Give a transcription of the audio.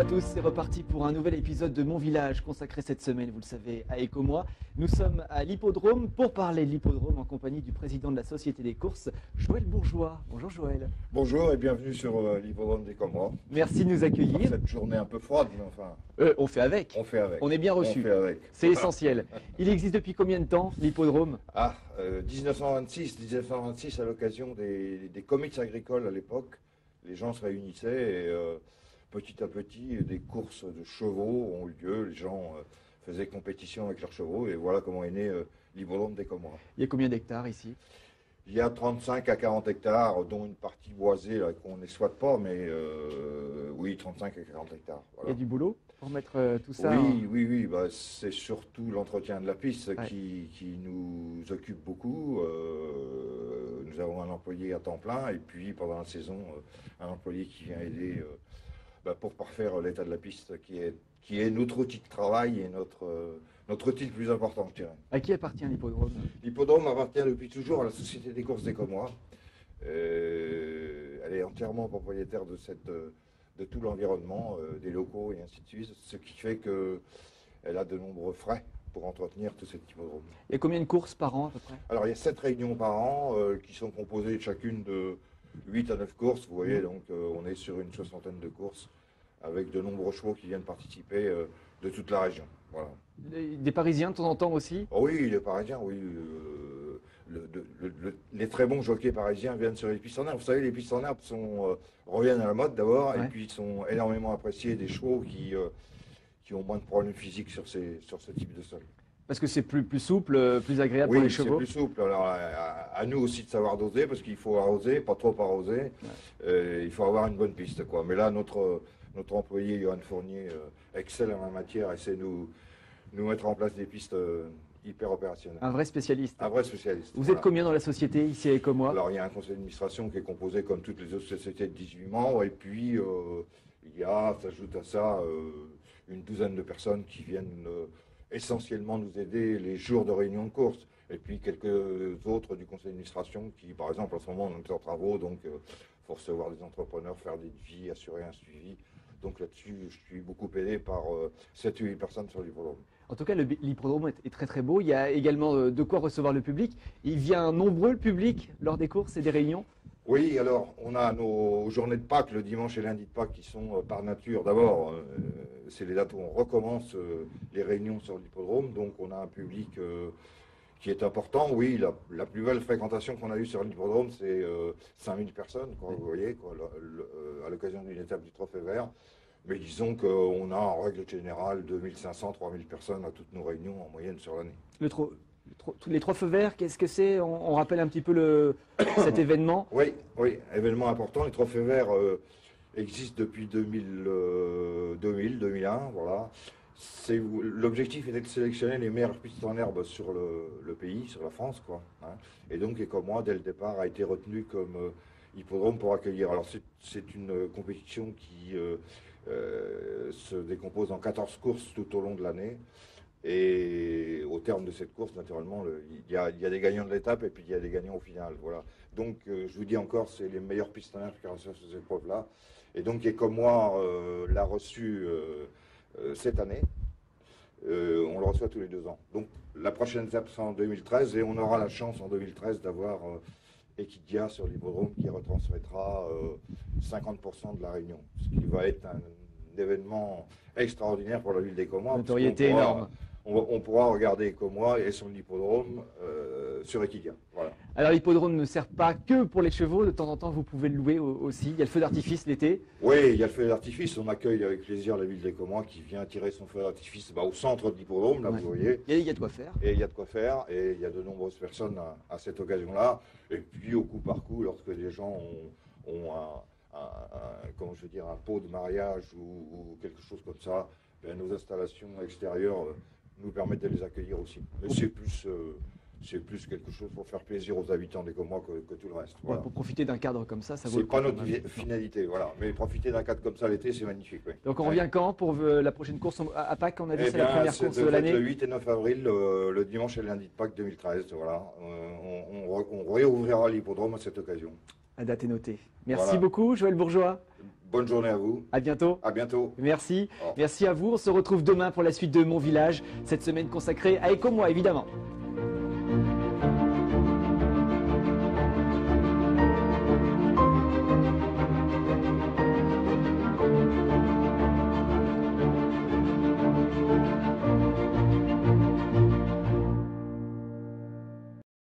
à tous, c'est reparti pour un nouvel épisode de Mon Village consacré cette semaine, vous le savez, à Écomois. Nous sommes à l'hippodrome pour parler de l'hippodrome en compagnie du président de la Société des courses, Joël Bourgeois. Bonjour Joël. Bonjour et bienvenue sur l'hippodrome d'Écomois. Merci de nous accueillir. Cette journée un peu froide, mais enfin... On fait avec. On fait avec. On est bien reçu. On fait avec. C'est essentiel. Il existe depuis combien de temps, l'hippodrome? 1926 à l'occasion des comités agricoles à l'époque. Les gens se réunissaient et petit à petit, des courses de chevaux ont eu lieu. Les gens faisaient compétition avec leurs chevaux et voilà comment est né l'hippodrome d'Écomois. Il y a combien d'hectares ici? Il y a 35 à 40 hectares, dont une partie boisée qu'on n'exploite pas, mais oui, 35 à 40 hectares. Voilà. Il y a du boulot pour mettre tout ça Oui, bah, c'est surtout l'entretien de la piste qui nous occupe beaucoup. Nous avons un employé à temps plein et puis pendant la saison, un employé qui vient aider pour parfaire l'état de la piste qui est notre outil de travail et notre outil le plus important, je dirais. À qui appartient l'hippodrome? L'hippodrome appartient depuis toujours à la Société des courses d'Écomois. Elle est entièrement propriétaire de tout l'environnement, des locaux et ainsi de suite, ce qui fait qu'elle a de nombreux frais pour entretenir tout cet hippodrome. Il y a combien de courses par an à peu près? Alors il y a 7 réunions par an qui sont composées chacune de 8 à 9 courses, vous voyez, donc on est sur une soixantaine de courses avec de nombreux chevaux qui viennent participer de toute la région. Voilà. Des Parisiens de temps en temps aussi? Oh oui, les Parisiens, oui. Les très bons jockeys parisiens viennent sur les pistes en herbe. Vous savez, les pistes en herbe reviennent à la mode d'abord, et puis sont énormément appréciés des chevaux qui ont moins de problèmes physiques sur ce type de sol. Parce que c'est plus souple, plus agréable pour les chevaux. Oui, c'est plus souple. Alors, à nous aussi de savoir doser, parce qu'il faut arroser, pas trop arroser. Il faut avoir une bonne piste, quoi. Mais là, notre employé, Johan Fournier, excelle en la matière, essaie de nous mettre en place des pistes hyper opérationnelles. Un vrai spécialiste. Un vrai spécialiste. Vous êtes combien dans la société, ici à Écomois? Alors, il y a un conseil d'administration qui est composé, comme toutes les autres sociétés, de 18 membres. Et puis, s'ajoute à ça une douzaine de personnes qui viennent essentiellement nous aider les jours de réunion de course. Et puis, quelques autres du conseil d'administration qui, par exemple, en ce moment, on est en travaux, donc il faut recevoir des entrepreneurs, faire des devis, assurer un suivi. Donc là-dessus, je suis beaucoup aidé par 7 ou 8 personnes sur l'hippodrome. En tout cas, l'hippodrome est très très beau. Il y a également de quoi recevoir le public. Il vient nombreux le public lors des courses et des réunions? Oui, alors on a nos journées de Pâques, le dimanche et lundi de Pâques, qui sont par nature. D'abord, c'est les dates où on recommence les réunions sur l'hippodrome. Donc on a un public qui est important. Oui, la plus belle fréquentation qu'on a eue sur l'hippodrome, c'est 5000 personnes, quoi, vous voyez, quoi, à l'occasion d'une étape du Trophée Vert. Mais disons qu'on a en règle générale 2500, 3000 personnes à toutes nos réunions en moyenne sur l'année. Les trois feux verts, qu'est-ce que c'est? On rappelle un petit peu cet événement. Oui, événement important. Les trophées verts existent depuis 2000-2001, voilà. L'objectif était de sélectionner les meilleures pistes en herbe sur le pays, sur la France, quoi. Hein. Et donc, Écomois, dès le départ, a été retenu comme hippodrome pour accueillir. Alors, c'est une compétition qui se décompose en 14 courses tout au long de l'année. Et au terme de cette course, naturellement, il y a des gagnants de l'étape et puis il y a des gagnants au final. Voilà. Donc, je vous dis encore, c'est les meilleures pistes en herbe qui reçoivent ces épreuves-là. Et donc, Écomois l'a reçu cette année. On le reçoit tous les 2 ans. Donc, la prochaine étape, c'est en 2013 et on aura la chance en 2013 d'avoir Equidia sur l'hippodrome qui retransmettra 50% de la réunion. Ce qui va être un événement extraordinaire pour la ville d'Écomois. Notoriété énorme. On pourra regarder Écomois et son hippodrome sur Equidia. Voilà. Alors l'hippodrome ne sert pas que pour les chevaux, de temps en temps vous pouvez le louer aussi. Il y a le feu d'artifice l'été. Oui, il y a le feu d'artifice. On accueille avec plaisir la ville d'Écomois qui vient tirer son feu d'artifice au centre de l'hippodrome, là vous voyez. Il y a de quoi faire. Et il y a de quoi faire et il y a de nombreuses personnes à cette occasion-là. Et puis au coup par coup, lorsque les gens ont un pot de mariage ou quelque chose comme ça, nos installations extérieures nous permettent de les accueillir aussi. Mais c'est plus quelque chose pour faire plaisir aux habitants d'Écomois que tout le reste. Voilà. Pour profiter d'un cadre comme ça vaut le coup. C'est pas notre finalité, voilà. Mais profiter d'un cadre comme ça l'été, c'est magnifique. Oui. Donc on revient quand pour la prochaine course à Pâques? On a dit c'est la première course de l'année. Le 8 et 9 avril, le dimanche et le lundi de Pâques 2013. Voilà. On réouvrira l'hippodrome à cette occasion. La date est notée. Merci beaucoup, Joël Bourgeois. Bonne journée à vous. À bientôt. À bientôt. Merci. Au revoir. Merci à vous. On se retrouve demain pour la suite de Mon Village. Cette semaine consacrée à Éco-moi, évidemment.